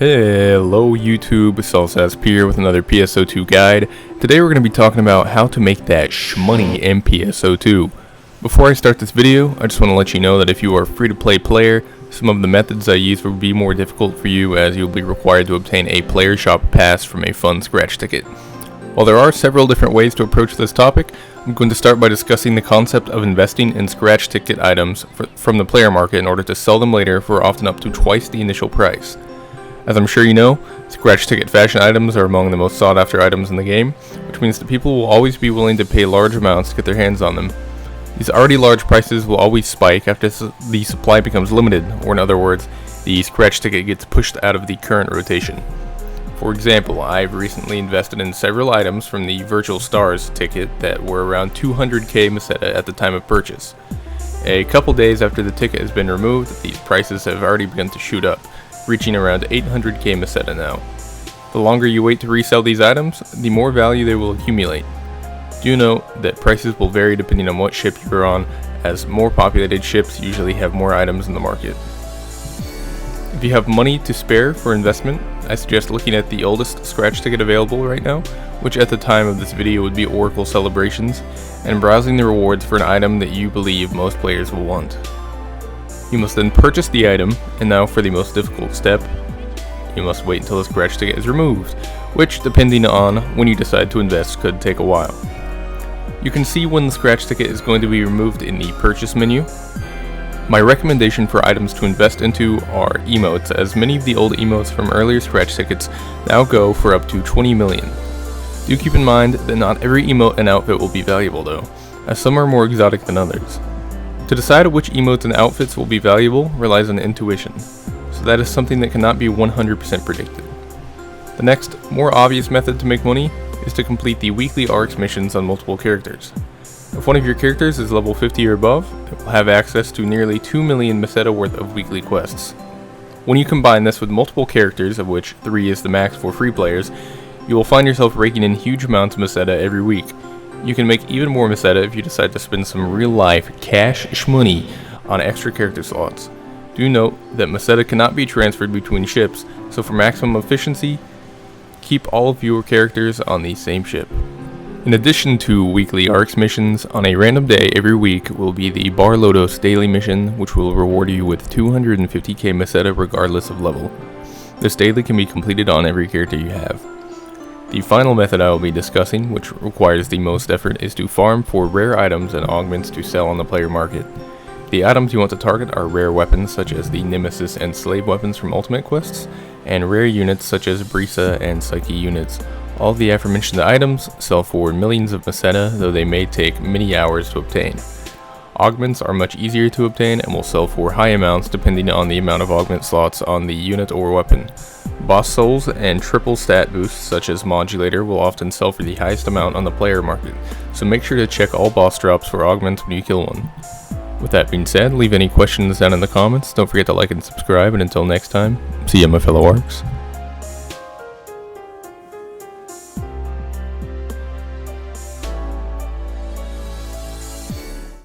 Hello YouTube, Salsasp here with another PSO2 guide. Today we're going to be talking about how to make that shmoney in PSO2. Before I start this video, I just want to let you know that if you are a free-to-play player, some of the methods I use will be more difficult for you as you'll be required to obtain a player shop pass from a fun scratch ticket. While there are several different ways to approach this topic, I'm going to start by discussing the concept of investing in scratch ticket items from the player market in order to sell them later for often up to twice the initial price. As I'm sure you know, scratch ticket fashion items are among the most sought after items in the game, which means that people will always be willing to pay large amounts to get their hands on them. These already large prices will always spike after the supply becomes limited, or in other words, the scratch ticket gets pushed out of the current rotation. For example, I've recently invested in several items from the Virtual Stars ticket that were around 200k Meseta at the time of purchase. A couple days after the ticket has been removed, these prices have already begun to shoot up, reaching around 800k Meseta now. The longer you wait to resell these items, the more value they will accumulate. Do note that prices will vary depending on what ship you're on, as more populated ships usually have more items in the market. If you have money to spare for investment, I suggest looking at the oldest scratch ticket available right now, which at the time of this video would be Oracle Celebrations, and browsing the rewards for an item that you believe most players will want. You must then purchase the item, and now for the most difficult step, you must wait until the scratch ticket is removed, which, depending on when you decide to invest, could take a while. You can see when the scratch ticket is going to be removed in the purchase menu. My recommendation for items to invest into are emotes, as many of the old emotes from earlier scratch tickets now go for up to 20 million. Do keep in mind that not every emote and outfit will be valuable though, as some are more exotic than others. To decide which emotes and outfits will be valuable relies on intuition, so that is something that cannot be 100% predicted. The next, more obvious method to make money is to complete the weekly ARKS missions on multiple characters. If one of your characters is level 50 or above, it will have access to nearly 2 million Meseta worth of weekly quests. When you combine this with multiple characters, of which 3 is the max for free players, you will find yourself raking in huge amounts of Meseta every week. You can make even more Meseta if you decide to spend some real-life cash shmoney on extra character slots. Do note that Meseta cannot be transferred between ships, so for maximum efficiency, keep all of your characters on the same ship. In addition to weekly ARKS missions, on a random day every week will be the Bar Lodos daily mission, which will reward you with 250k Meseta regardless of level. This daily can be completed on every character you have. The final method I will be discussing, which requires the most effort, is to farm for rare items and augments to sell on the player market. The items you want to target are rare weapons such as the Nemesis and Slave weapons from Ultimate Quests, and rare units such as Brisa and Psyche units. All of the aforementioned items sell for millions of Meseta, though they may take many hours to obtain. Augments are much easier to obtain and will sell for high amounts depending on the amount of augment slots on the unit or weapon. Boss souls and triple stat boosts such as Modulator will often sell for the highest amount on the player market, so make sure to check all boss drops for augments when you kill one. With that being said, leave any questions down in the comments, don't forget to like and subscribe, and until next time, see ya my fellow ARKS.